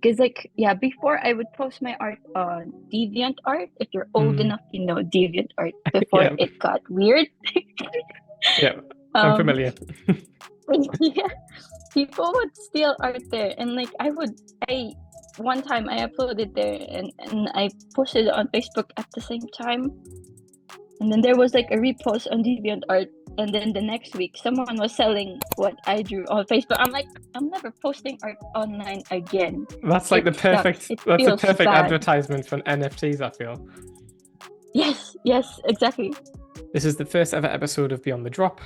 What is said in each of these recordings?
Because like yeah, before I would post my art on DeviantArt. If you're old Mm, enough, you know DeviantArt before yeah, it got weird. yeah, I'm Um, familiar. yeah, people would steal art there, and like I one time I uploaded there and I posted it on Facebook at the same time, and then there was like a repost on DeviantArt, and then the next week someone was selling what I drew on Facebook. I'm like, I'm never posting art online again. That's like It the sucks. perfect It that's the feels perfect bad. advertisement for NFTs, I feel. Yes, yes, exactly. This is the first ever episode of Beyond the Drop.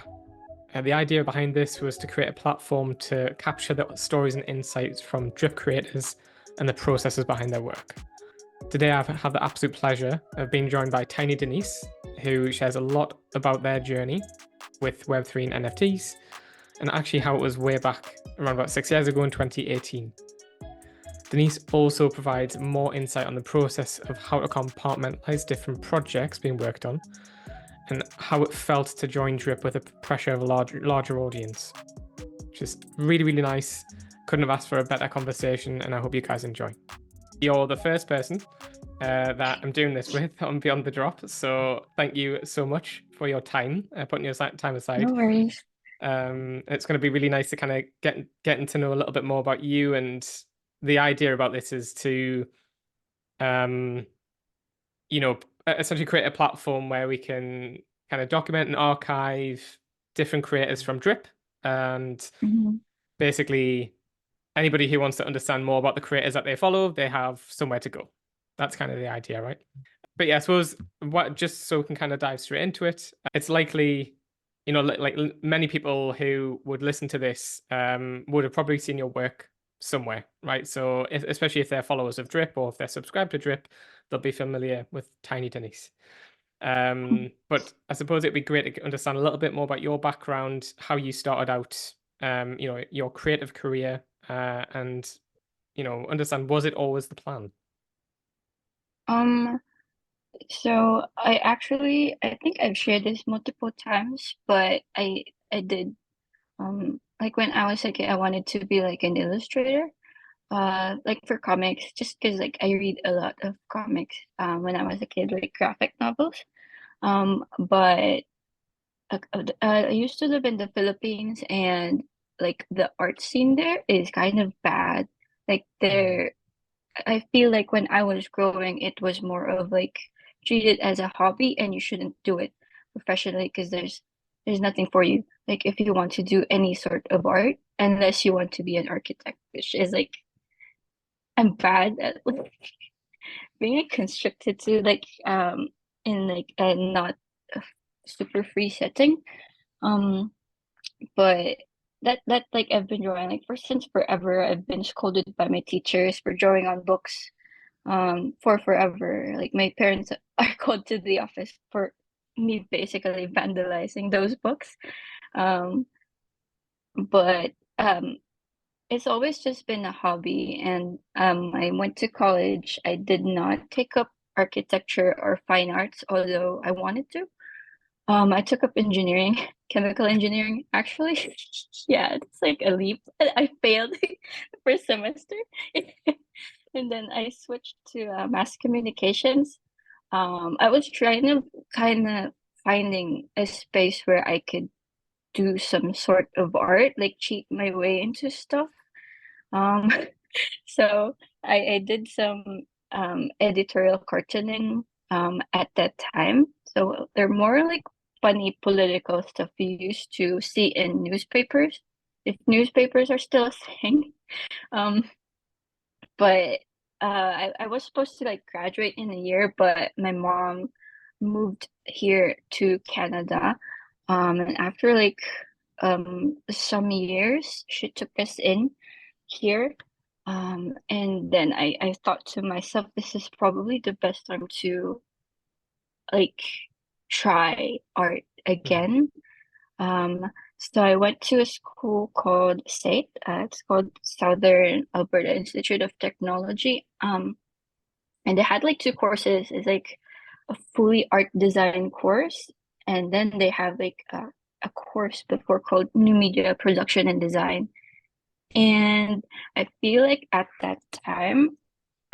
The idea behind this was to create a platform to capture the stories and insights from drip creators and the processes behind their work. Today, I've had the absolute pleasure of being joined by tiiinydenise, who shares a lot about their journey with Web3 and NFTs, and actually how it was way back around about 6 years ago in 2018. Denise also provides more insight on the process of how to compartmentalize different projects being worked on and how it felt to join Drip with the pressure of a larger audience. Just really, really nice. Couldn't have asked for a better conversation, and I hope you guys enjoy. You're the first person that I'm doing this with on Beyond the Drop, so thank you so much for your time, putting your time No aside. worries. It's going to be really nice to kind of getting to know a little bit more about you, and the idea about this is to, um, essentially create a platform where we can kind of document and archive different creators from Drip, and Mhm. basically anybody who wants to understand more about the creators that they follow, they have somewhere to go. That's kind of the idea, right? But yeah, I suppose what just so we can kind of dive straight into it, it's likely, like many people who would listen to this would have probably seen your work somewhere, right? So especially if they're followers of Drip or if they're subscribed to Drip, they'll be familiar with tiiinydenise. But I suppose it'd be great to understand a little bit more about your background, how you started out, your creative career, and understand, was it always the plan? Um, so I think I've shared this multiple times, but I did like when I was a kid I wanted to be like an illustrator. Like for comics, just because like I read a lot of comics when I was a kid, like graphic novels. But I used to live in the Philippines, and like the art scene there is kind of bad. Like Mm. there I feel like when I was growing, it was more of like treat it as a hobby and you shouldn't do it professionally because there's nothing for you. Like if you want to do any sort of art, unless you want to be an architect, which is like I'm bad at like being constricted to like in like a not a super free setting. Um but that like I've been drawing like for since forever. I've been scolded by my teachers for drawing on books for forever. Like my parents are called to the office for me basically vandalizing those books. Um, but it's always just been a hobby, and I went to college. I did not take up architecture or fine arts, although I wanted to. I took up engineering, chemical engineering, actually. Yeah, it's like a leap. I failed the first semester. And then I switched to mass communications. I was trying to kind of finding a space where I could do some sort of art, like cheat my way into stuff. Um, so I did some editorial cartooning at that time. So they're more like funny political stuff you used to see in newspapers, if newspapers are still a thing. Um, but I was supposed to like graduate in a year, but my mom moved here to Canada. And after like some years, she took us in here. And then I thought to myself, this is probably the best time to like try art Mm. again. So I went to a school called SAIT. It's called Southern Alberta Institute of Technology. And they had like two courses. It's like a fully art design course, and then they have like a course before called New Media Production and Design. And I feel like at that time,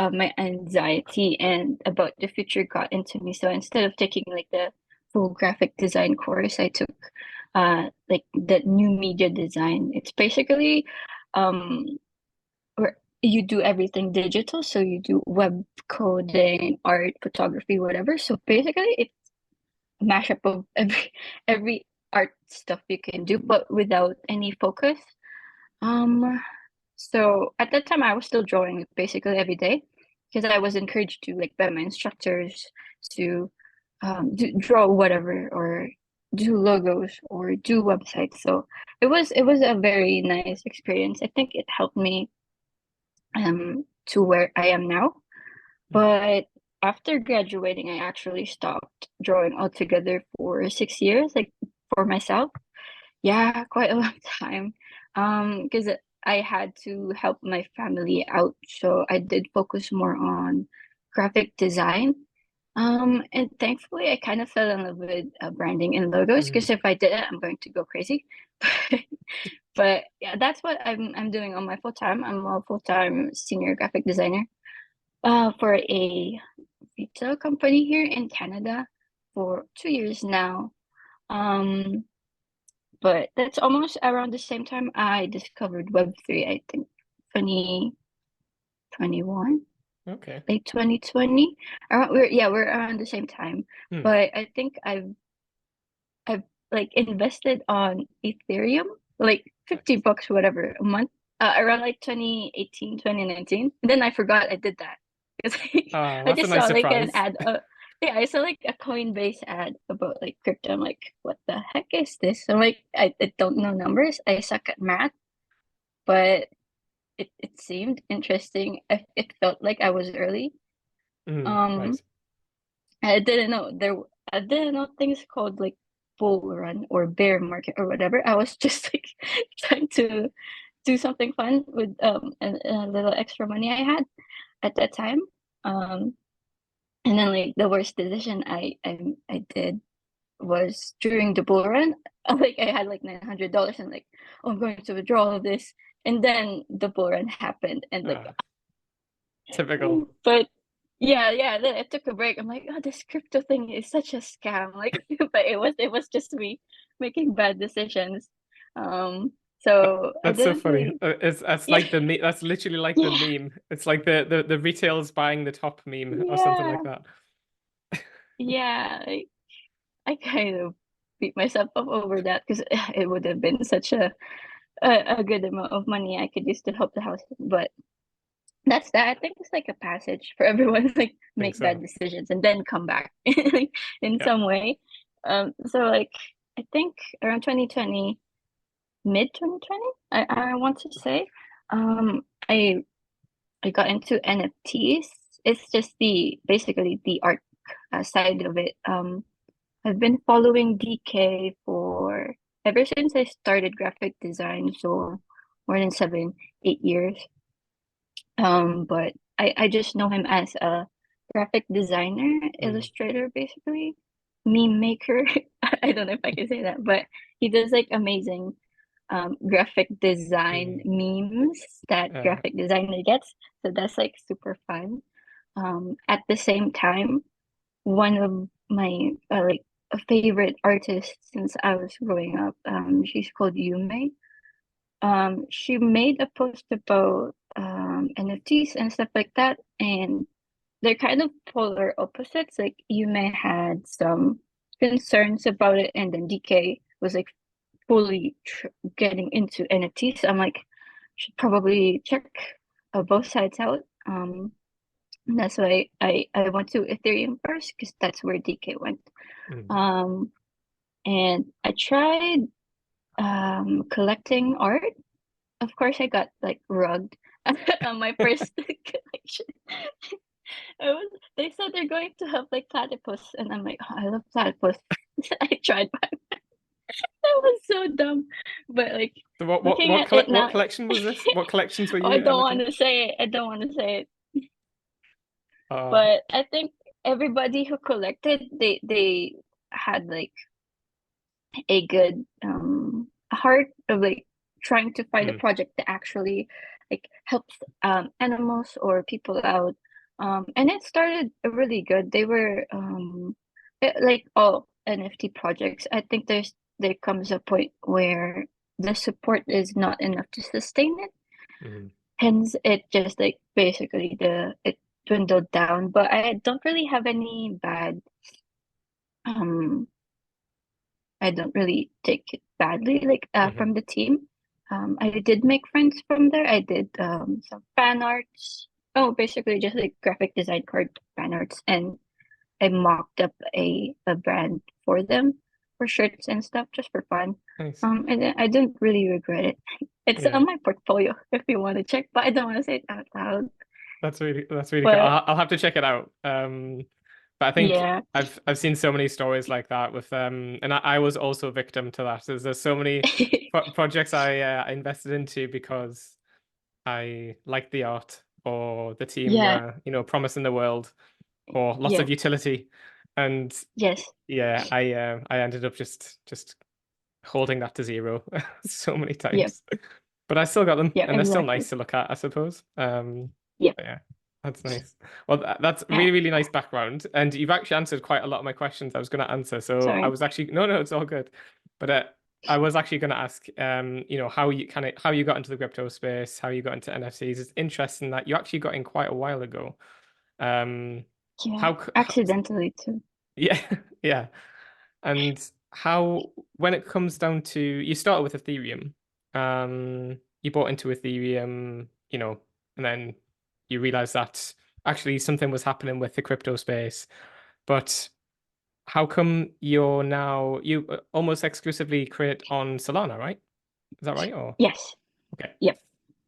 my anxiety and about the future got into me. So instead of taking like the full graphic design course, I took like the new media design. It's basically um where you do everything digital. So you do web coding, art, photography, whatever. So basically it's a mashup of every art stuff you can do, but without any focus. Um, so at that time, I was still drawing basically every day because I was encouraged to like by my instructors to draw whatever or do logos or do websites. So it was a very nice experience. I think it helped me to where I am now. Mm. But after graduating, I actually stopped drawing altogether for 6 years, like for myself. Yeah, quite a long time. Because I had to help my family out, so I did focus more on graphic design. And thankfully, I kind of fell in love with branding and logos. Mm. Because if I didn't, I'm going to go crazy. But yeah, that's what I'm doing on my full time. I'm a full time senior graphic designer. For a retail company here in Canada for 2 years now. Um, but that's almost around the same time I discovered Web3, I think 2021, Okay. late 2020. We're around the same time. Mm. But I think I've like invested on Ethereum, like 50 Nice. bucks whatever a month, around like 2018, 2019. And then I forgot I did that because Oh, I that's a just nice saw like an surprise. ad. Yeah, I saw like a Coinbase ad about like crypto. I'm like, what the heck is this? I'm like, I don't know numbers. I suck at math, but it seemed interesting. It felt like I was early. Mm. Um, Nice. I didn't know things called like bull run or bear market or whatever. I was just like trying to do something fun with a little extra money I had at that time. Um, and then like the worst decision I did was during the bull run. Like I had like $900 and like, oh, I'm going to withdraw all of this. And then the bull run happened and like Typical. but yeah, then I took a break. I'm like, oh, this crypto thing is such a scam. Like, but it was just me making bad decisions. Um, so I That's so didn't funny. really, It's yeah, like that's literally like the yeah, meme. It's like the retail's buying the top meme or something yeah, like that. yeah. I kind of beat myself up over that because it would have been such a good amount of money I could use to help the house. But that's that. I think it's like a passage for everyone, like I think make bad so. decisions and then come back in Yeah. some way. So like I think around 2020, mid 2020, I want to say, um, I I got into NFTs. It's just the basically the art side of it. I've been following DK for ever since I started graphic design, so more than 7, 8 years. But I just know him as a graphic designer, Mm. illustrator, basically, meme maker. I don't know if I can say that, but he does like amazing graphic design Mm. memes that Yeah. graphic designer gets. So that's like super fun. At the same time, one of my like a favorite artists since I was growing up, she's called Yume. She made a post about NFTs and stuff like that, and they're kind of polar opposites. Like you may had some concerns about it, and then DK was like fully getting into NFTs. I'm like, should probably check both sides out. And that's why I went to Ethereum first because that's where DK went. Mm. Um, and I tried collecting art. Of course, I got like rugged on my first collection. They said they're going to have like platypus, and I'm like, oh, I love platypus. I tried, but that was so dumb. But like So looking at it what now, collection was this? What collections were oh, I you don't looking want at? to say it. I don't want to say it. Uh, But I think everybody who collected, they had like a good heart of like trying to find a Mm. project that actually like helps animals or people out. And it started really good. They were like all NFT projects. I think there comes a point where the support is not enough to sustain it. Mm. Hence, it just like basically the it dwindled down. But I don't really have any bad um I don't really take it badly like Mm-hmm. from the team. I did make friends from there. I did some fan arts. Oh, basically just like graphic design card fan arts, and I mocked up a brand for them for shirts and stuff just for fun. Nice. And then I didn't really regret it. It's Yeah. on my portfolio if you want to check, but I don't want to say it out loud. That's really cool. But I'll have to check it out. But I think yeah, I've seen so many stories like that with and I was also a victim to that. There's so many projects I invested into because I liked the art or the team yeah, were, promising the world or lots yeah, of utility. And yes, yeah, I ended up just holding that to zero so many yeah, times. But I still got them, yeah, and they're still exactly. nice to look at, I suppose. Yeah, But yeah, that's nice. Well, that's yeah. really, really nice background, and you've actually answered quite a lot of my questions I was going to answer. So I Sorry. was actually no, it's all good. But I was actually going to ask, how you got into the crypto space, how you got into NFTs. It's interesting that you actually got in quite a while ago. Um, Yeah, how accidentally too. yeah, yeah. And how, when it comes down to, you started with Ethereum, you bought into Ethereum, and then you realized that actually something was happening with the crypto space. But how come you almost exclusively create on Solana, right? Is that right? Or Yes. okay. Yep.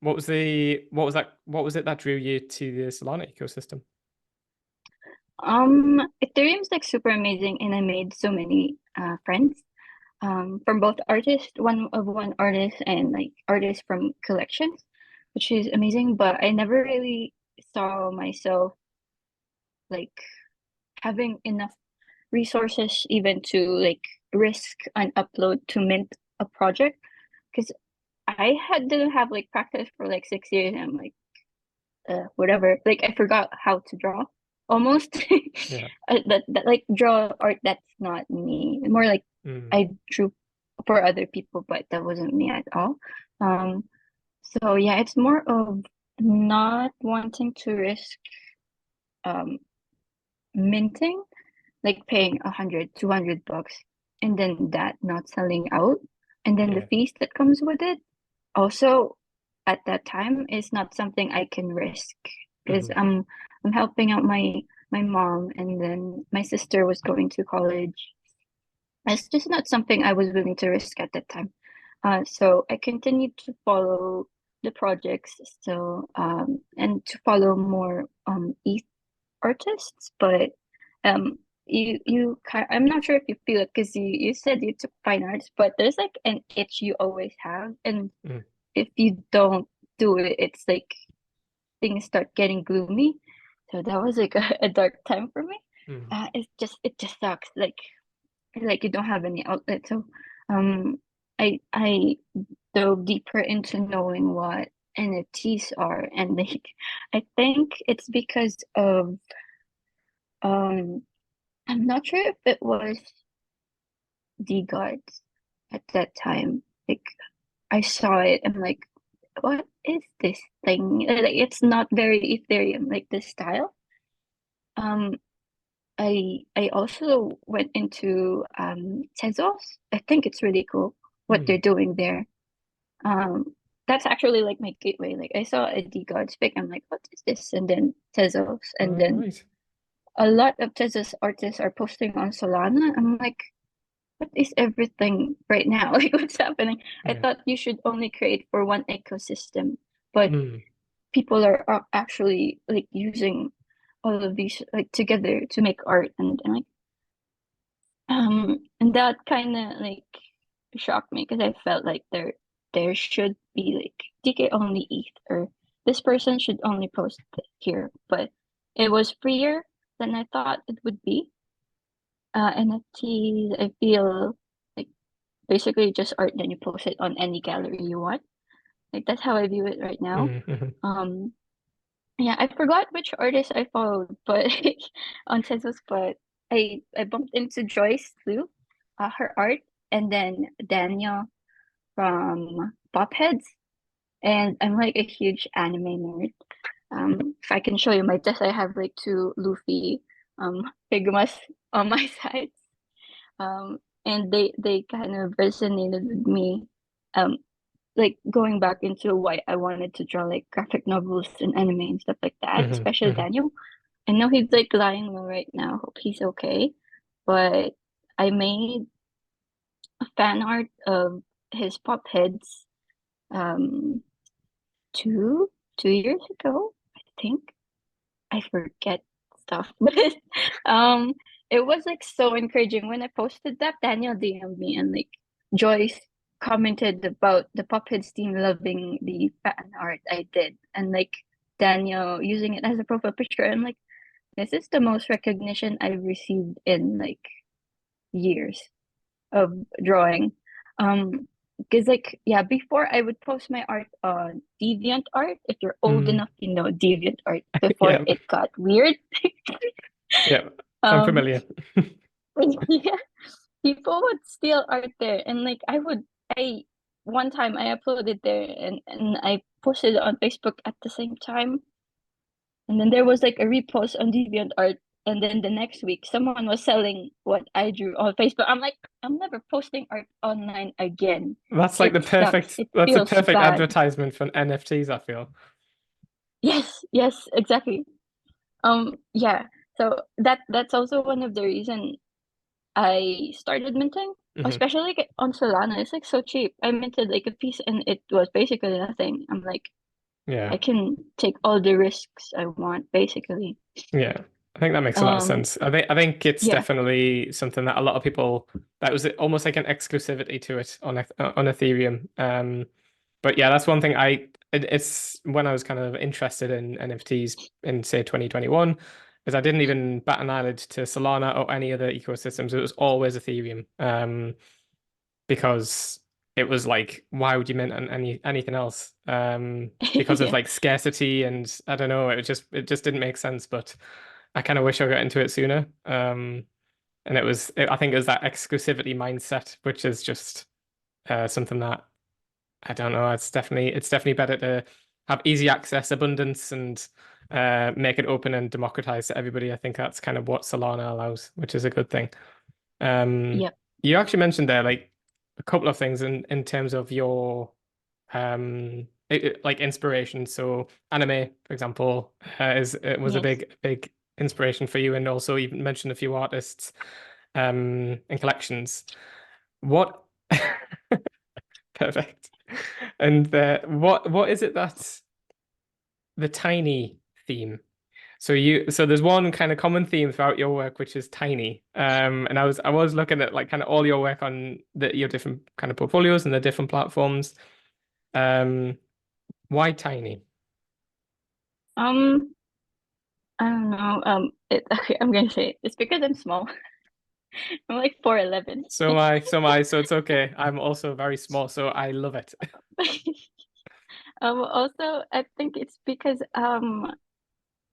What was it that drew you to the Solana ecosystem? Ethereum's like super amazing, and I made so many friends. From both artists, one artist and like artists from collections, which is amazing. But I never really saw myself like having enough resources even to like risk an upload to mint a project because I had didn't have like practice for like 6 years, and I'm like whatever. Like I forgot how to draw almost. Yeah. That like draw art that's not me. More like Mm, I drew for other people, but that wasn't me at all. Um, so yeah, it's more of not wanting to risk um minting, like paying 100, 200 bucks, and then that not selling out, and then the yeah. fees that comes with it. Also, at that time, is not something I can risk because Hmm. I'm helping out my mom, and then my sister was going to college. It's just not something I was willing to risk at that time. So I continued to follow the projects still, and to follow more ETH artists, but um I'm not sure if you feel it because you said you took fine arts, but there's like an itch you always have, and Mm, if you don't do it, it's like things start getting gloomy. So that was like a dark time for me. mm, It just sucks. Like you don't have any outlet. So um I dove deeper into knowing what NFTs are, and like I think it's because of um I'm not sure if it was the guards at that time. Like I saw it, I'm like, what is this thing? Like it's not very Ethereum, like the style. Um, I also went into Tezos. I think it's really cool what they're mm. doing there. Um, that's actually like my gateway. Like I saw a D Gods pic, I'm like, what is this? And then Tezos, and All then right. a lot of Tezos artists are posting on Solana. I'm like, what is everything right now? Like what's happening? I Yeah. thought you should only create for one ecosystem, but Mm, people are actually like using all of these like together to make art, and like and that kind of like shocked me because I felt like there should be like DK only ETH, or this person should only post here, but it was freer than I thought it would be. NFTs, I feel like basically just art, then you post it on any gallery you want. Like that's how I view it right now. Mm-hmm. Um, yeah, I forgot which artist I followed, but on Census, but I bumped into Joyce Liu, her art, and then Daniel from Popheads, and I'm like a huge anime nerd. If I can show you my desk, I have like two Luffy Figumas on my sides. And they kind of resonated with me. Um, like going back into why I wanted to draw like graphic novels and anime and stuff like that, Mm-hmm. especially Mm-hmm. Daniel. I know he's like lying low right now. Hope he's okay. But I made a fan art of his pop heads um two 2 years ago, I think. I forget stuff. But um it was like so encouraging. When I posted that, Daniel DM'd me and like Joyce commented about the Puppets team loving the fan art I did, and like Daniel using it as a profile picture. I'm like, this is the most recognition I've received in like years of drawing. Because like yeah, before I would post my art on DeviantArt. If you're old Mm. enough, you know DeviantArt before Yeah, it got weird. yeah, I'm Um, familiar. yeah, people would steal art there, and like I one time I uploaded there and I posted it on Facebook at the same time, and then there was like a repost on DeviantArt, and then the next week someone was selling what I drew on Facebook. I'm like, I'm never posting art online again. That's like It sucks. It that's the feels perfect bad. advertisement for NFTs, I feel. Yes, yes, exactly. Yeah. So that's also one of the reason I started minting, Hmm. especially like on Solana. It's like so cheap. I minted like a piece and it was basically nothing. I'm like, Yeah. I can take all the risks I want, basically. Yeah, I think that makes a lot of Um, sense. I think it's yeah. definitely something that a lot of people that was almost like an exclusivity to it on Ethereum. But yeah, that's one thing it's when I was kind of interested in NFTs in say 2021, is I didn't even bat an eyelid to Solana or any other ecosystems. It was always Ethereum. Because it was like, why would you mint on anything else? Because of Yeah. like scarcity and I don't know, it just didn't make sense. But I kind of wish I got into it sooner. And I think it was that exclusivity mindset, which is just something that I don't know. It's definitely better to have easy access, abundance, and make it open and democratized to everybody. I think that's kind of what Solana allows, which is a good thing. Um, Yep. you actually mentioned there like a couple of things in terms of your like inspiration. So anime, for example, is it was a Yes. big inspiration for you, and also you mentioned a few artists and collections. What perfect. And what is it that's the tiny theme? So there's one kind of common theme throughout your work, which is tiny. And I was looking at like kind of all your work on your different kind of portfolios and the different platforms. Um, why tiny? Um, I don't know. Okay, I'm gonna say it. It's because I'm small. I'm like 4'11". So it's okay. I'm also very small, so I love it. Also, I think it's because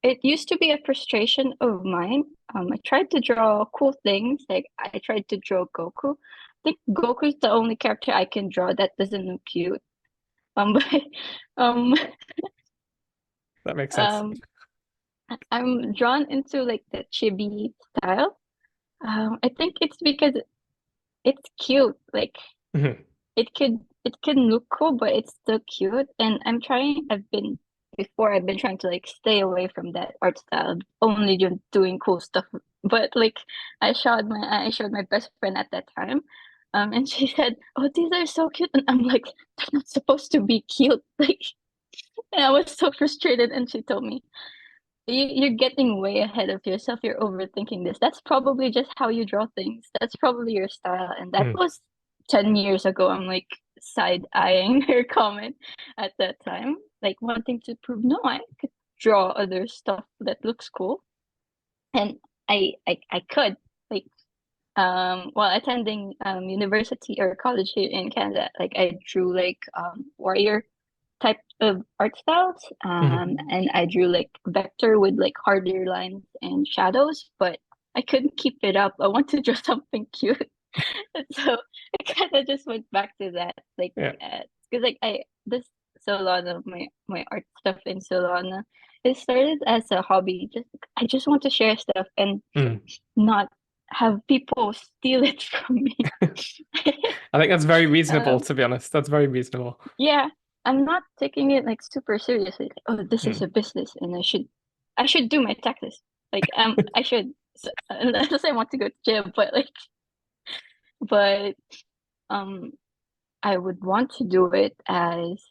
it used to be a frustration of mine. I tried to draw cool things, like I tried to draw Goku. I think Goku's the only character I can draw that doesn't look cute. But um, That makes sense. um, I'm drawn into like the chibi style. I think it's because it's cute. Like Mhm. it can look cool, but it's still cute. And I've been trying to like stay away from that art style, only doing cool stuff. But like I showed my best friend at that time, and she said, "Oh, these are so cute," and I'm like, "They're not supposed to be cute." Like, and I was so frustrated, and she told me, you're getting way ahead of yourself. You're overthinking this. That's probably just how you draw things. That's probably your style. And that Mhm. was 10 years ago. I'm like side eyeing her comment at that time, like wanting to prove, no, I could draw other stuff that looks cool. And I could. Like, while attending university or college here in Canada, like I drew like warrior type of art styles. And I drew like vector with like harder lines and shadows, but I couldn't keep it up. I want to draw something cute. And so I kind of just went back to that, like, Yeah. because like I this Solana, my art stuff in Solana, it started as a hobby. Just I just want to share stuff and Mm. not have people steal it from me. I think that's very reasonable, um, to be honest. That's very reasonable. yeah, I'm not taking it like super seriously. Like, oh, this is Mm. a business, and I should do my taxes. Like, I should, unless I want to go to jail. But um, I would want to do it as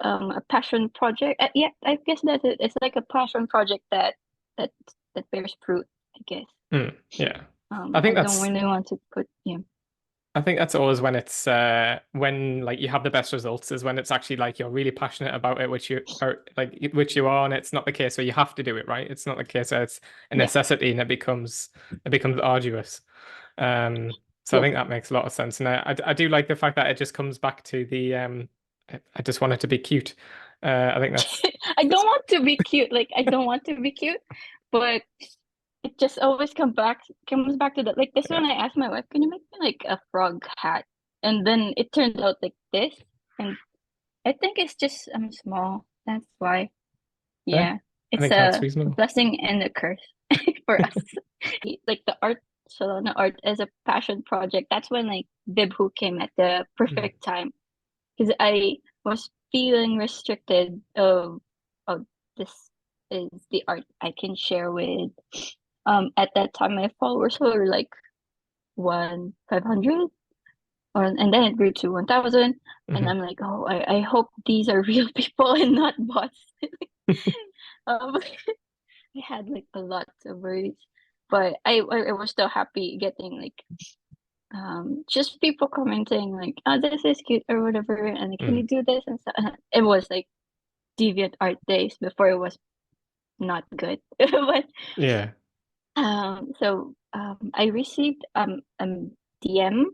a passion project. Yeah, I guess that's it. It's like a passion project that that bears fruit, I guess. Mm. Yeah. I think I don't that's really want to put, yeah. I think that's always when it's when like you have the best results is when it's actually like you're really passionate about it, which you are which you are, and it's not the case where you have to do it, right? It's not the case where it's a Yeah. necessity and it becomes arduous. So I Yes. think that makes a lot of sense. And I do like the fact that it just comes back to the I just want it to be cute. I think I that's don't want to be cute. Like I don't want to be cute, but it just always comes back to that. Like this yeah. one, I asked my wife, "Can you make me like a frog hat?" And then it turned out like this, and I think it's just I'm small. That's why. Yeah. Yeah, I it's think that's a reasonable. blessing and a curse for us. Like the art, Solana art as a passion project. That's when like Bibhu came at the Mm. perfect time because I was feeling restricted of this is the art I can share with. At that time my followers were like 500, or and then it grew to 1,000, and Mhm. I'm like, oh, I hope these are real people and not bots. um, I had like a lot of worries, but I was still happy getting like just people commenting like, oh, this is cute or whatever, and like, can Mm. you do this and stuff. And it was like deviant art days before it was not good. But Yeah. I received DM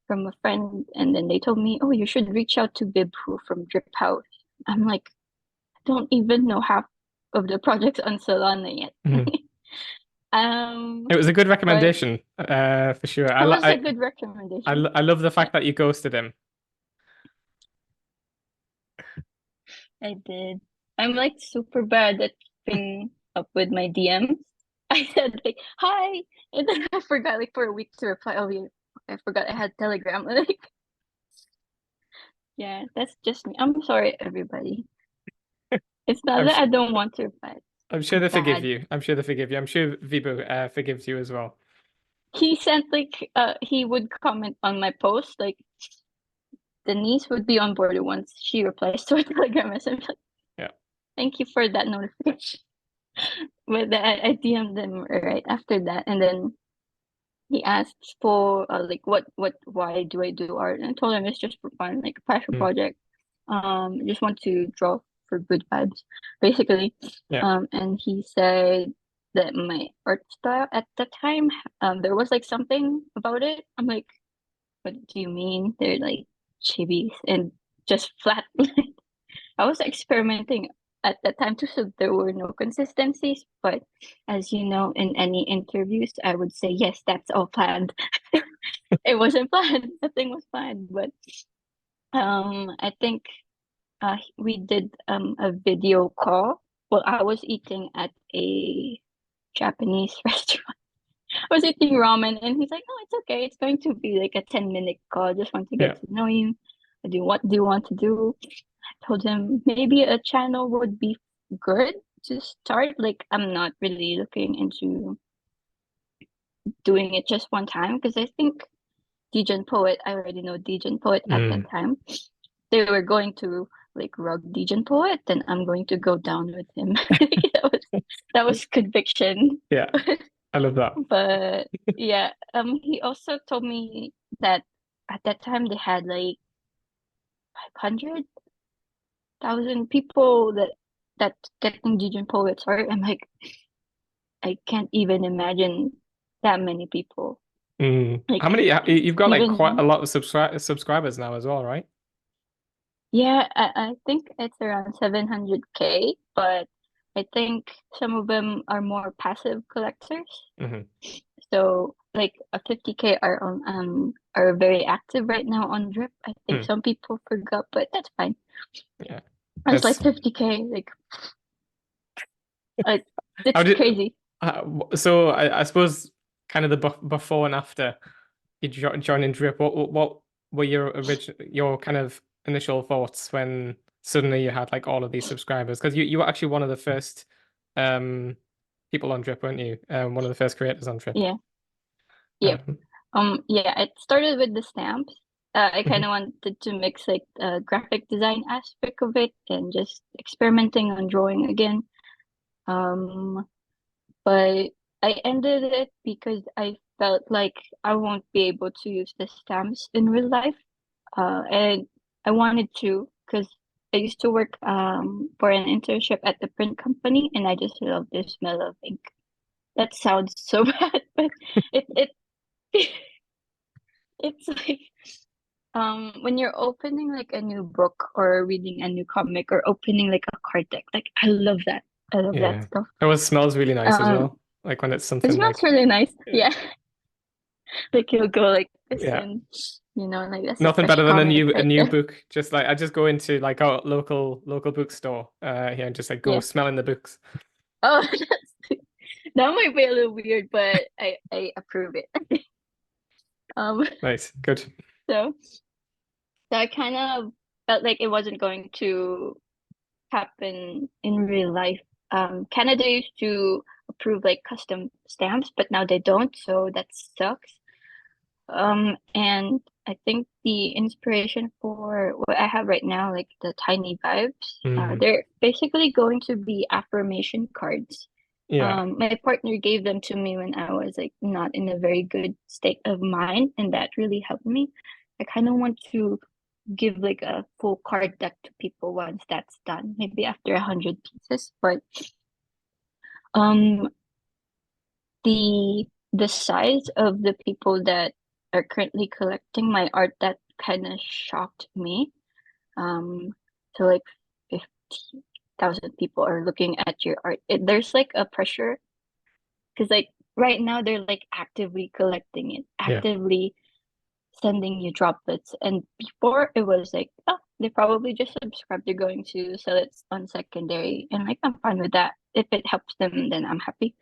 from a friend, and then they told me, oh, you should reach out to Bibhu from Drip House. I'm like, I don't even know half of the projects on Solana yet. Mhm. um It was a good but recommendation, for sure. it was a good recommendation. I love the Yeah, fact that you ghosted him. I did. I'm like super bad at keeping up with my DMs. I said like hi, and then I forgot like for a week to reply. Oh yeah, I forgot I had Telegram. Like yeah, that's just me. I'm sorry, everybody. It's not I'm that sh I don't want to reply. I'm sure I'm they forgive bad. you. I'm sure they forgive you. I'm sure Vibo forgives you as well. He sent like he would comment on my post like Denise would be on board once she replies to a Telegram message. Like, Yeah. thank you for that notification. But I DM'd them right after that, and then he asked for like why do I do art, and I told him it's just for fun, like a passion Mm. project. I just want to draw for good vibes, basically. Yeah. And he said that my art style at the time, there was like something about it. I'm like, what do you mean? They're like chibis and just flat. I was experimenting at that time too, so there were no consistencies. But as you know, in any interviews, I would say, yes, that's all planned. It wasn't planned. Nothing was planned. But I think we did a video call. Well, I was eating at a Japanese restaurant. I was eating ramen, and he's like, "No, it's okay. It's going to be like a 10-minute call. I just want to get Yeah. to know you. What do you want to do?" Told him maybe a channel would be good to start. Like I'm not really looking into doing it just one time because I think Degen Poet, I already know Degen Poet at that Mm. time. They were going to like rug Degen Poet, then I'm going to go down with him. That was conviction. Yeah. I love that. But yeah, he also told me that at that time they had like 500,000 people that getting Degen Poets art. I'm like, I can't even imagine that many people. How Like many? You've got like quite a even lot of subscribers now as well, right? yeah, I think it's around 700K, but I think some of them are more passive collectors. Hmm. So like a 50K are very active right now on Drip. I think Mm, some people forgot, but that's fine. yeah. It's like It's 50K, like how it's did crazy. so I suppose kind of the before and after you joining Drip, what were your kind of initial thoughts when suddenly you had like all of these subscribers? Because you were actually one of the first um people on Drip, weren't you? One of the first creators on Drip. Yeah. Yep. Um, Yeah, it started with the stamps. I kind mhm. of wanted to mix like the graphic design aspect of it and just experimenting on drawing again. Um, but I ended it because I felt like I won't be able to use the stamps in real life. And I wanted to because I used to work for an internship at the print company, and I just love the smell of ink. That sounds so bad, but it it's like when you're opening like a new book or reading a new comic or opening like a card deck, like I love that. I love that Yeah. stuff. It was smells really nice as Um, well. Like when it's it something smells like really nice. yeah. Yeah, like you'll go like this Yeah. and like that's a Nothing fresh better than comic a right new there. book. Just like I just go into like our local bookstore here and just like go Yeah. smelling the books. Oh, that might be a little weird, but I approve it. Um, Nice. Good. so so I kind of felt like it wasn't going to happen in real life. Canada used to approve like custom stamps, but now they don't, so that sucks. And I think the inspiration for what I have right now, like the tiny vibes, Mm. they're basically going to be affirmation cards. Yeah. My partner gave them to me when I was like not in a very good state of mind, and that really helped me. I kind of want to give like a full card deck to people once that's done, maybe after 100 pieces. But um, the size of the people that are currently collecting my art that kind of shocked me. Um, so like 50,000 people are looking at your art. There's like a pressure because like right now they're like actively collecting it, Yeah. actively sending you droplets. And before it was like, oh, they probably just subscribed. They're going to sell it on secondary. And like, I'm fine with that. If it helps them, then I'm happy.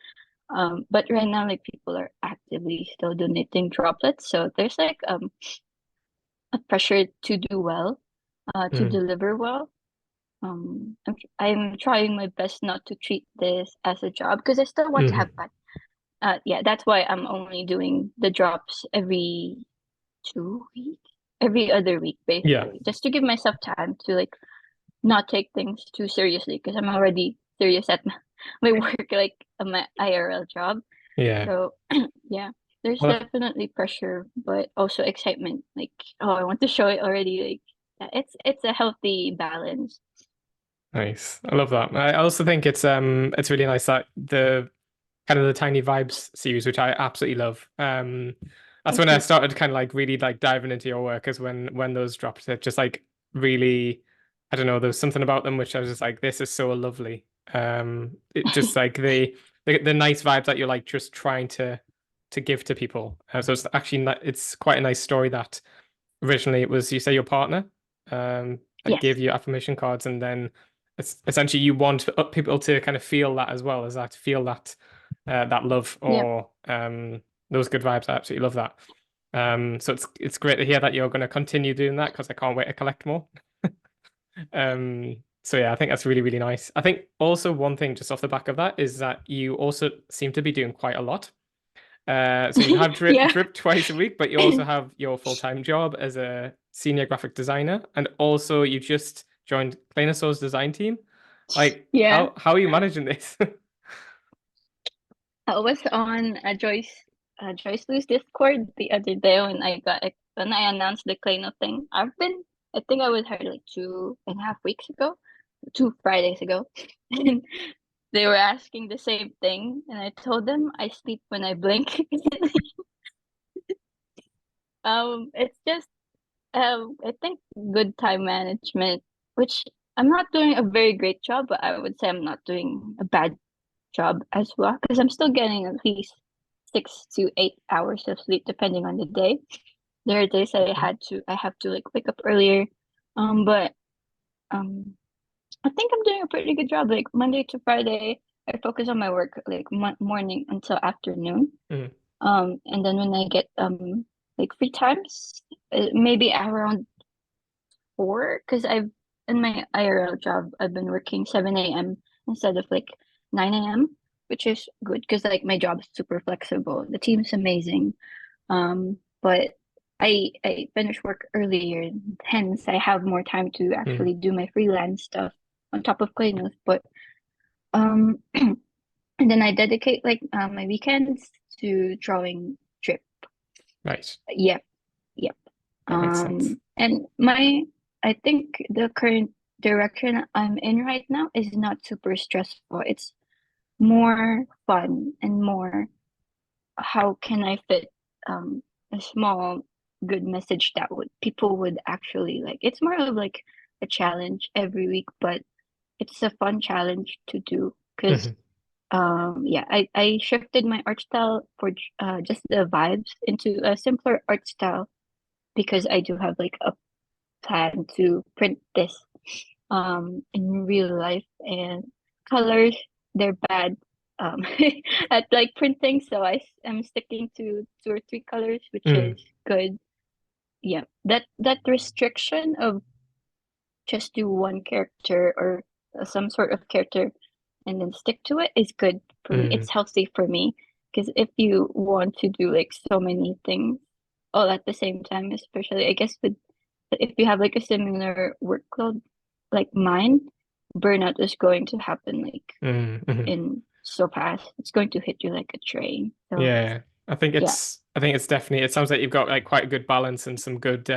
But right now, like people are actively still donating droplets. So there's like a pressure to do well, to Mm. deliver well. I'm trying my best not to treat this as a job because I still want to have Hmm. fun. Yeah, that's why I'm only doing the drops every 2 weeks, every other week, Yeah. basically, just to give myself time to like not take things too seriously because I'm already serious at my work, like my IRL job. Yeah. So yeah, there's Well, definitely pressure, but also excitement. Like, oh, I want to show it already. Like, yeah, it's a healthy balance. nice. I love that. I also think it's really nice that the kind of the Tiny Vibes series, which I absolutely love. That's Thank when I you. started kind of like really like diving into your work, is when those dropped. It just like really, I don't know, there was something about them which I was just like, this is so lovely. It just like the nice vibes that you're like just trying to give to people. So it's actually it's quite a nice story that originally it was you say your partner that Yes. gave you affirmation cards, and then it's essentially you want people to kind of feel that as well as that feel that that love Yep. or those good vibes. I absolutely love that. So it's great to hear that you're going to continue doing that because I can't wait to collect more. So yeah, I think that's really, really nice. I think also one thing just off the back of that is that you also seem to be doing quite a lot. So you have Yeah. drip twice a week, but you also have your full-time job as a senior graphic designer, and also you just joined Kleinosaur's design team. Like, Yeah. how are you managing this? I was on Joyce Lou's Discord the other day when I announced the Kleno thing. I think I was hired like 2.5 weeks ago, 2 Fridays ago, and they were asking the same thing, and I told them I sleep when I blink. It's just I think good time management, which I'm not doing a very great job, but I would say I'm not doing a bad job as well because I'm still getting at least 6 to 8 hours of sleep depending on the day. There are days that I have to like wake up earlier. But um I think I'm doing a pretty good job. Like Monday to Friday, I focus on my work like morning until afternoon. Mhm. And then when I get like free times, maybe around 4, because I've in my IRL job I've been working 7 a.m. instead of like 9 a.m., which is good because like my job is super flexible. The team's amazing. But I finish work earlier, hence I have more time to Mhm. actually do my freelance stuff on top of Klenos. But um, and then I dedicate like my weekends to drawing drip. Right. Yep, yep. That makes sense. And my I think the current direction I'm in right now is not super stressful. It's more fun and more how can I fit a small good message that would people would actually like. It's more of like a challenge every week, but it's a fun challenge to do because Mhm. yeah, I shifted my art style for just the vibes into a simpler art style because I do have like a plan to print this in real life, and colors they're bad um at like printing, so am sticking to 2 or 3 colors, which Mm. is good. Yeah, that restriction of just do one character or some sort of character and then stick to it is good for me. Mm. It's healthy for me because if you want to do like so many things all at the same time, especially I guess with if you have like a similar workload like mine, burnout is going to happen like Mm. Mhm. in so fast. It's going to hit you like a train. So Yeah. yeah, I think it's definitely, it sounds like you've got like quite a good balance and some good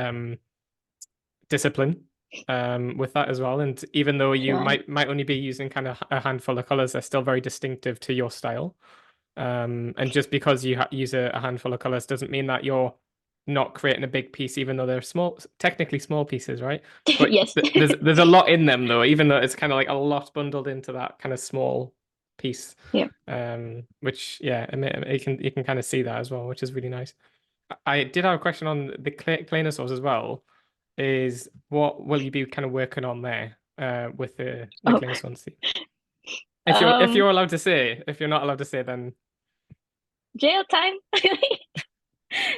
discipline with that as well. And even though you sure. might only be using kind of a handful of colors, they're still very distinctive to your style. And just because you use a handful of colors doesn't mean that you're not creating a big piece, even though they're small, technically small pieces, right? But Yes. there's a lot in them though, even though it's kind of like a lot bundled into that kind of small piece. Yeah. Which yeah, you can kind of see that as well, which is really nice. I did have a question on the Claynosaurs as well. Is what will you be kind of working on there with the Oh, Claynosaurs? If um, you're allowed to say, if you're not allowed to say, then jail time.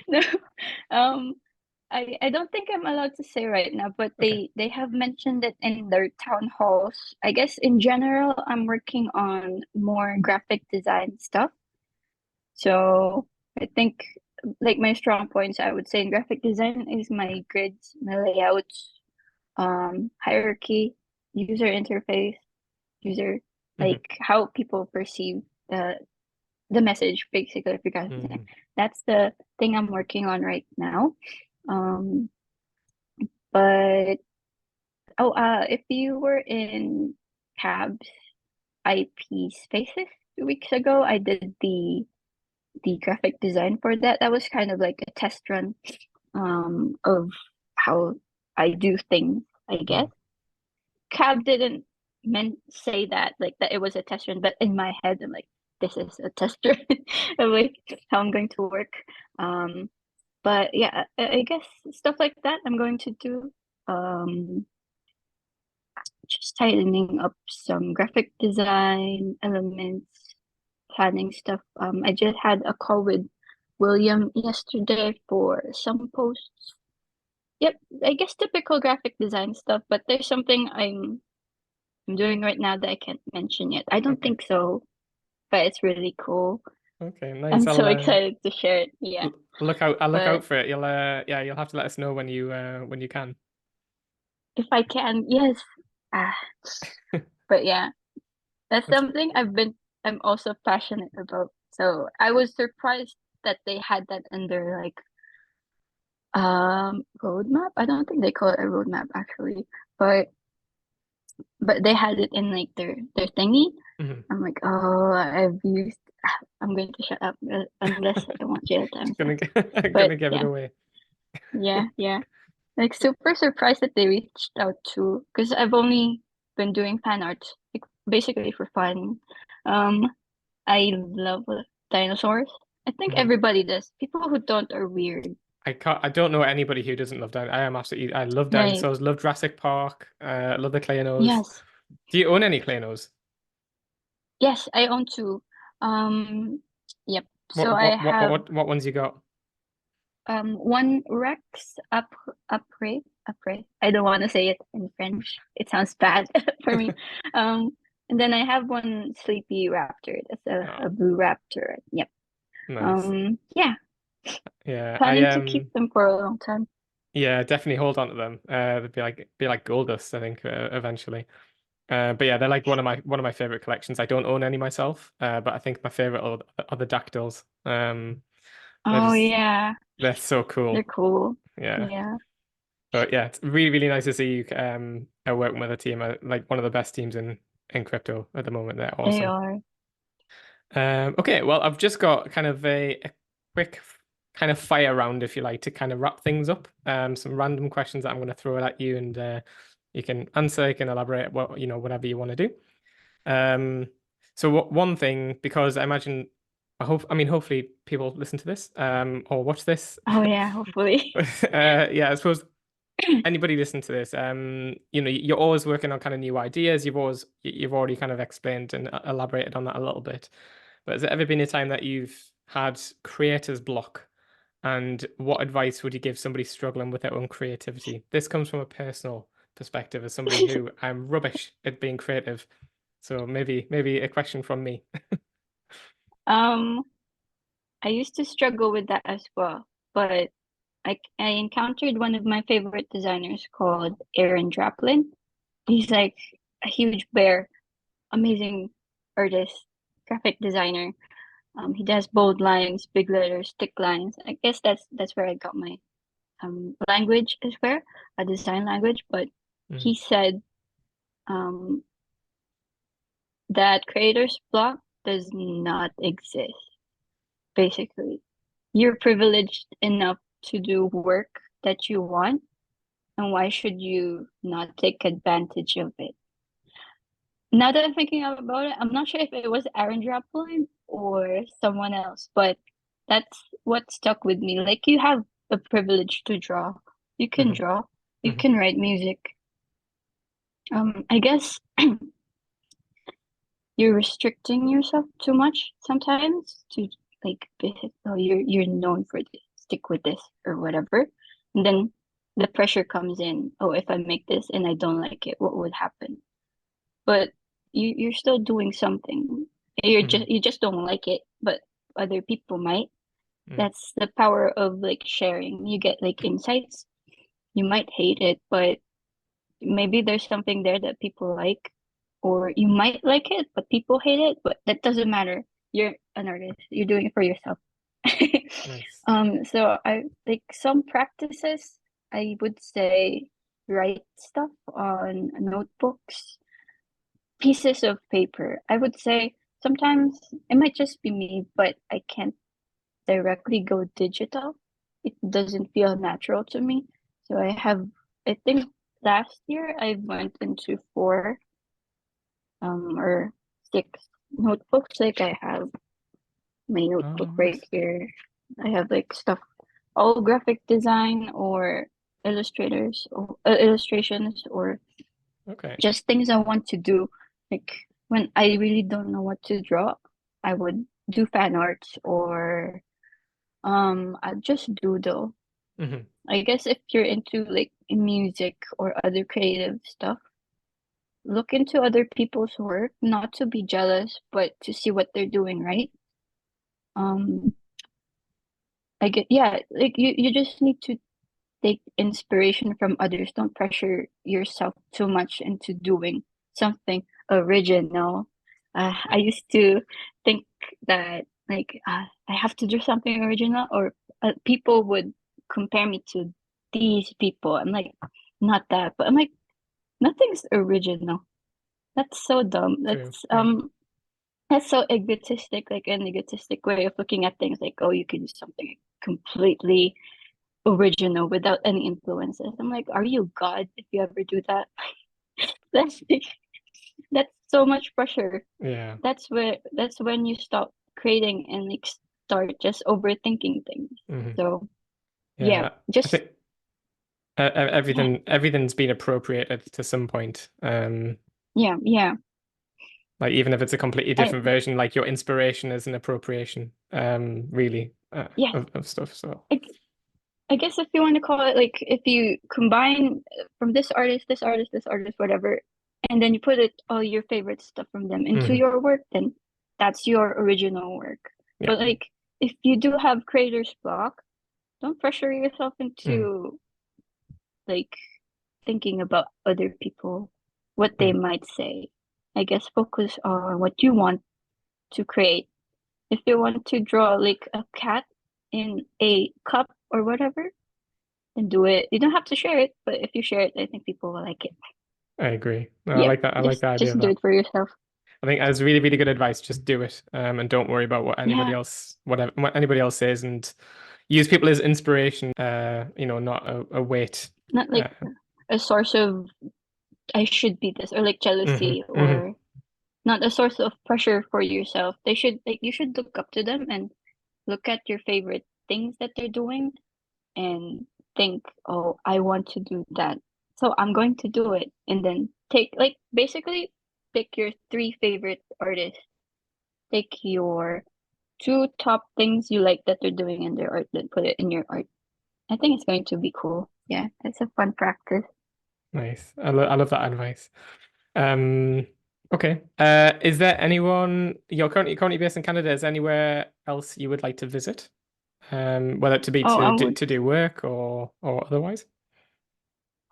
No. Um, I don't think I'm allowed to say right now, but okay. they have mentioned it in their town halls. I guess in general, I'm working on more graphic design stuff. So I think like my strong points, I would say in graphic design is my grids, my layouts, hierarchy, user interface, user Hmm. like how people perceive the message basically for graphic design. Mm. That's the thing I'm working on right now. Um, but if you were in Cab's IP spaces 2 weeks ago, I did the graphic design for that. That was kind of like a test run of how I do things, I guess. Mm. Cab didn't meant say that like that it was a test run, but in my head I'm like, this is a test run of like how I'm going to work. Um but yeah, I guess stuff like that I'm going to do. Um just tightening up some graphic design elements, planning stuff. I just had a call with William yesterday for some posts. Yep, I guess typical graphic design stuff, but there's something I'm doing right now that I can't mention yet. I don't Okay. think so, but it's really cool. Okay. Nice. I'm so excited to share it. Yeah, Look out. I'll look but out for it. You'll yeah, you'll have to let us know when you can. if I can, yes. Ah, but yeah, that's That's something I'm also passionate about. So I was surprised that they had that in their like roadmap. I don't think they call it a roadmap actually, but they had it in like their thingy. mhm. I'm like, oh, I've used. I'm going to shut up unless I want jail time. So, Gonna but gonna give it yeah, away. Yeah, yeah. Like super surprised that they reached out to, because I've only been doing fan art like basically for fun. Um, I love dinosaurs. I think Mhm. everybody does. People who don't are weird, I don't know anybody who doesn't love dinosaurs. I love right? dinosaurs, love Jurassic Park, love the Claynos. Yes, Do you own any Claynos? yes, I own two. Yep. So I have What ones you got? one Rex après. I don't want to say it in French. It sounds bad for me. Um, and then I have one Sleepy Raptor. That's a Oh, blue raptor. Yep. nice. Yeah, Yeah, planning to keep them for a long time. yeah, definitely hold on to them. They'd be like gold dust, I think, eventually. But yeah, they're like one of my favorite collections. I don't own any myself, but I think my favorite are the dactyls. They're Oh just yeah, they're so they're cool. cool. Yeah. Yeah, But yeah, it's really nice to see you working with a team, like one of the best teams in crypto at the moment. They're they awesome. are. Okay, well, I've just got kind of a quick kind of fire round, if you like, to kind of wrap things up. Some random questions that I'm going to throw at you, and you can answer, you can elaborate, whatever you want to do. Um, so one thing, because I imagine, hopefully people listen to this, or watch this. Oh yeah, hopefully. Yeah, I suppose anybody listen to this, you're always working on kind of new ideas. You've already kind of explained and elaborated on that a little bit. But has there ever been a time that you've had creator's block? And what advice would you give somebody struggling with their own creativity? This comes from a personal perspective as somebody who I'm rubbish at being creative. So maybe a question from me. Um, I used to struggle with that as well, but I encountered one of my favorite designers called Aaron Draplin. He's like a huge bear, amazing artist, graphic designer. He does bold lines, big letters, thick lines. I guess that's where I got my language as well, a design language. But Mhm, he said um that creator's block does not exist. Basically, you're privileged enough to do work that you want, and why should you not take advantage of it? Now that I'm thinking about it, I'm not sure if it was Aaron Draplin or someone else, but that's what stuck with me. Like you have the privilege to draw. You can mhm, draw. You mhm, can write music. I guess you're restricting yourself too much sometimes to like oh you're known for this, stick with this or whatever. And then the pressure comes in, oh if I make this and I don't like it, what would happen? But you're still doing something. mhm, You just don't like it, but other people might. mhm, That's the power of like sharing. You get like insights. You might hate it, but maybe there's something there that people like, or you might like it, but people hate it, but that doesn't matter. You're an artist. You're doing it for yourself. nice. So I like some practices, I would say write stuff on notebooks, pieces of paper. I would say sometimes it might just be me, but I can't directly go digital. It doesn't feel natural to me. So I think last year I went into four or six notebooks. Like I have my Oh, notebook right nice. here. I have like stuff, all graphic design or illustrators or illustrations or Okay. just things I want to do. Like when I really don't know what to draw, I would do fan arts or I just doodle. Mhm, I guess if you're into like music or other creative stuff, look into other people's work, not to be jealous, but to see what they're doing right. Um, I get yeah, like you just need to take inspiration from others. Don't pressure yourself too much into doing something original. I used to think that like I have to do something original, or people would compare me to these people. I'm like, not that, but I'm like, nothing's original. That's so dumb. true. Yeah. That's so egotistic, like an egotistic way of looking at things. Like, oh, you can do something completely. original without any influences. I'm like, are you God if you ever do that? That's that's so much pressure. Yeah. That's when you stop creating and like start just overthinking things. Hmm. So yeah, Yeah. I just think yeah, everything's been appropriated to some point. yeah. Like even if it's a completely I different version, like your inspiration is an appropriation, really, yeah. of stuff. So, I, I guess if you want to call it like if you combine from this artist, this artist, this artist, whatever, and then you put it all your favorite stuff from them into mhm. your work, then that's your original work. Yeah. But like if you do have creator's block, don't pressure yourself Mm, into like thinking about other people, what they mm. might say. I guess focus on what you want to create. If you want to draw like a cat in a cup or whatever, then do it. You don't have to share it, but if you share it, I think people will like it. I agree. No, I Yeah, like that. I like the idea just of do that. it for yourself. I think that's really, really good advice. Just do it, and don't worry about Yeah, what anybody else says, and use people as inspiration. Not a weight. not Uh, like a source of I should be this or like hmm jealousy hmm or not a source of pressure for yourself. They should like you should look up to them and look at your favorite things that they're doing and think, oh, I want to do that. So I'm going to do it. And then take, like, basically pick your three favorite artists. Take your two top things you like that they're doing in their art, then put it in your art. I think it's going to be cool. Yeah, it's a fun practice. Nice. I love that advice. Um, okay. Is there anyone you're currently based in Canada? Is there anywhere else you would like to visit? Whether it to be Oh, I would. to do work or otherwise?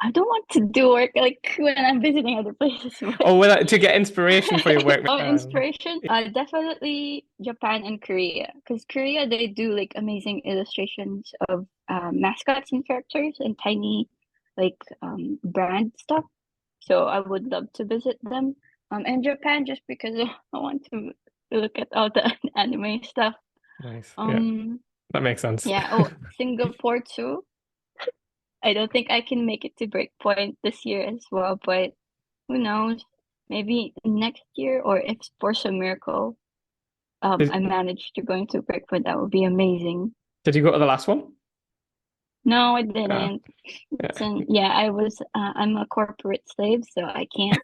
I don't want to do work like when I'm visiting other places, but Or whether to get inspiration for your work. oh, inspiration. Definitely Japan and Korea. Because Korea, they do like amazing illustrations of mascots and characters and tiny like brand stuff. So I would love to visit them. And Japan just because I want to look at all the anime stuff. Nice. Yeah, Um, that makes sense. yeah. Oh, Singapore too. I don't think I can make it to Breakpoint this year as well, but who knows? Maybe next year, or if for some miracle, I Did, managed to go into Breakpoint, that would be amazing. did you go to the last one? No, I Uh, didn't. yeah. Yeah, I'm a corporate slave, so I can't.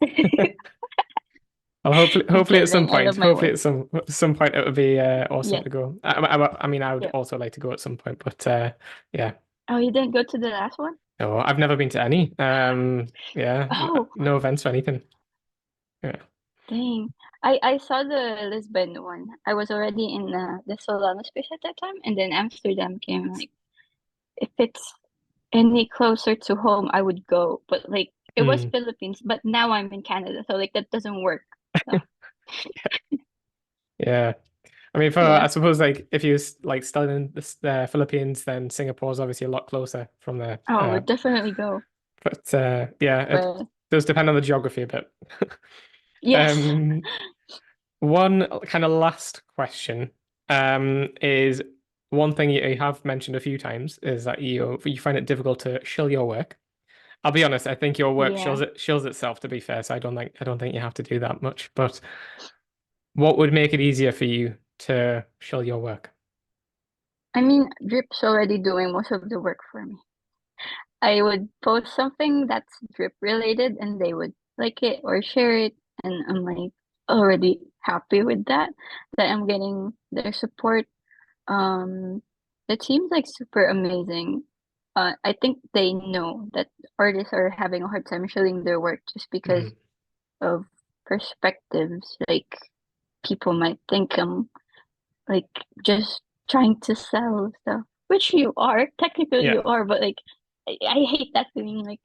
Well, I'm hopefully at some kidding. I love point, my hopefully work. at some point it would be awesome Yes. to go. I mean, I would Yeah. also like to go at some point, but yeah. Oh, you didn't go to the last one? No, I've never been to any. Yeah, Oh, no events or anything. Yeah. dang. I saw the Lisbon one. I was already in the Solana space at that time, and then Amsterdam came. Like, if it's any closer to home, I would go. But like, it was Mm. Philippines, but now I'm in Canada, so like that doesn't work. So Yeah. I mean, for yeah. I suppose like if you like studying in the Philippines, then Singapore's obviously a lot closer from there. Oh, I would definitely go. But yeah, it But does depend on the geography a bit. yes. Um, One kind of last question is one thing you have mentioned a few times is that you find it difficult to show your work. I'll be honest, I think your work Yeah. shows itself to be fair, so I don't think you have to do that much. But what would make it easier for you to show your work? I mean, Drip's already doing most of the work for me. I would post something that's drip related and they would like it or share it, and I'm like already happy with that, that I'm getting their support. Um the team's like super amazing. I think they know that artists are having a hard time showing their work just because Mm, of perspectives. Like people might think I'm like just trying to sell stuff, which you are, technically yeah, you are, but like I hate that feeling. Like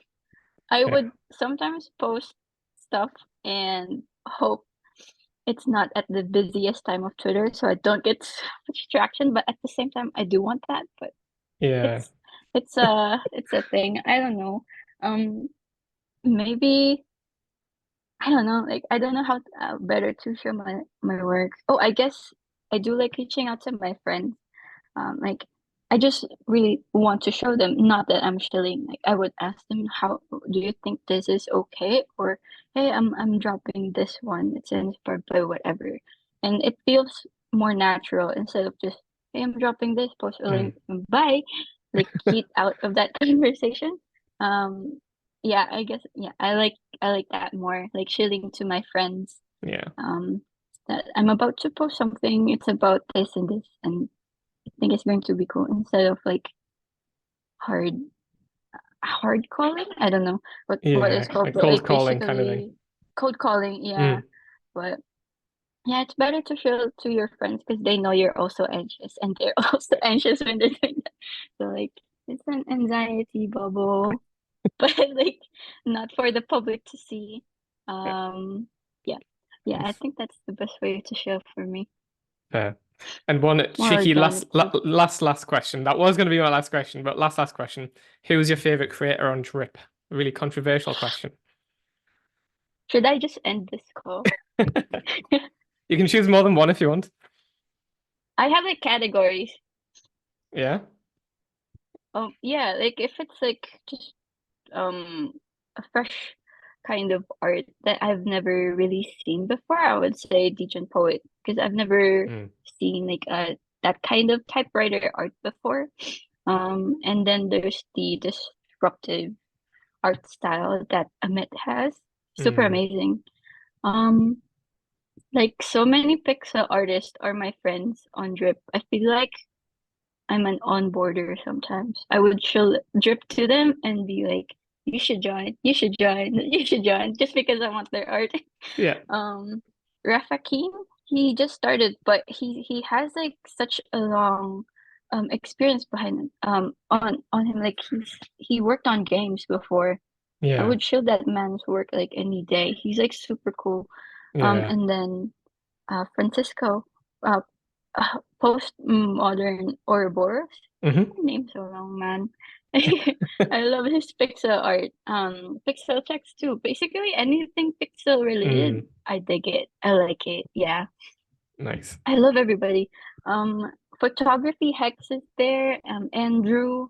I yeah, would sometimes post stuff and hope it's not at the busiest time of Twitter so I don't get so much traction, but at the same time I do want that, but yeah. it's it's a thing. I don't know. Um maybe I don't know. Like I don't know how better to show my work. Oh, I guess I do like reaching out to my friends. Like I just really want to show them, not that I'm shilling. Like I would ask them, how do you think this is okay? Or hey, I'm dropping this one. It's inspired by whatever. And it feels more natural instead of just, hey, I'm dropping this, post a Mm. link, bye. Like get out of that conversation. Um yeah, I guess yeah, I like that more. Like shilling to my friends. Yeah. Um that I'm about to post something, it's about this and this, and I think it's going to be cool instead of like hard hard calling. I don't know what Yeah, it's called, like but cold like calling kind of thing. basically cold calling. Yeah, Mm. but yeah, it's better to show to your friends because they know you're also anxious, and they're also anxious when they're doing that. So like it's an anxiety bubble, but like not for the public to see. Yeah, Um, yeah, yeah, I nice. think that's the best way to show for me. Fair. And one More cheeky organically. last question. That was going to be my last question, but last question. Who's your favorite creator on Drip? A really controversial question. Should I just end this call? You can choose more than one if you want. I have like categories. Yeah. Yeah, like if it's like just um a fresh kind of art that I've never really seen before, I would say Degen Poet because I've never Mm. seen like that kind of typewriter art before. And then there's the disruptive art style that Amit has. Super Mm. amazing. Um, like so many pixel artists are my friends on Drip. I feel like I'm an onboarder sometimes. I would show drip to them and be like, you should join, you should join, you should join, just because I want their art. Yeah. Um, Rafakim, he just started, but he has like such a long experience behind him, on him. Like he worked on games before. I Yeah. would show that man's work like any day. He's like super cool. Yeah. And then Francisco, uh, post-modern Ouroboros. Hmm. Name's so long, man. I love his pixel art. Pixel text too. Basically anything pixel related, Mm. I dig it. I like it. Yeah. Nice. I love everybody. Photography Hex is there. Andrew.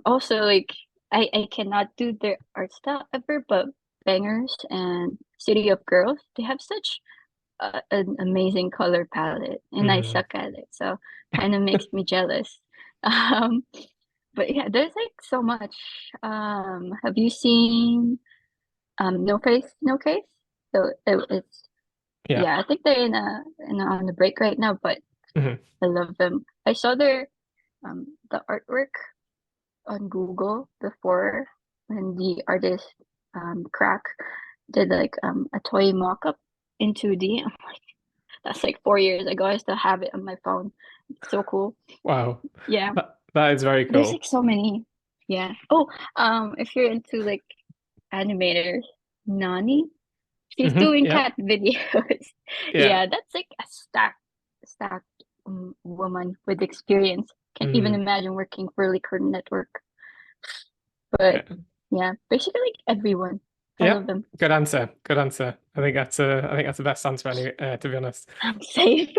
Also like I cannot do their art style ever, but Bangers and City of Girls, they have such an amazing color palette, and I Mm. suck at it, so kind of makes me jealous. Um, but yeah, there's like so much. Have you seen No Face, No Case? So it's Yeah. yeah, I think they're on the break right now, but Hmm. I love them. I saw their the artwork on Google before when the artist Crack did like a toy mock-up in 2D. That's like 4 years ago. I still have it on my phone. It's so cool. Wow. Yeah. That is very There's cool. like so many. Yeah. Oh, if you're into like animators, Nani, she's doing Yeah. cat videos. Yeah. Yeah, that's like a stacked woman with experience. Can't even Mm. imagine working for like her network. But Yeah. yeah, basically like everyone. I Yeah. love them. Good answer. Good answer. I think that's the best answer anyway, to be honest. I'm safe.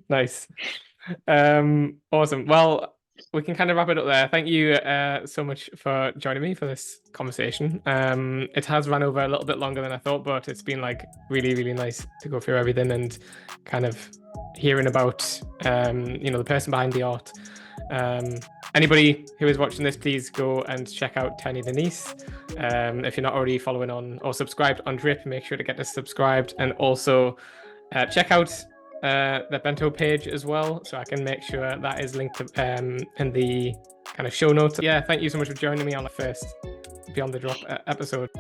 Nice. Awesome. Well, we can kind of wrap it up there. Thank you so much for joining me for this conversation. It has run over a little bit longer than I thought, but it's been like really, really nice to go through everything and kind of hearing about the person behind the art. Anybody who is watching this, please go and check out tiiinydenise. If you're not already following on or subscribed on Drip, make sure to get this subscribed, and also check out the bento page as well, so I can make sure that is linked to, in the kind of show notes. Yeah, thank you so much for joining me on the first Beyond the Drop episode.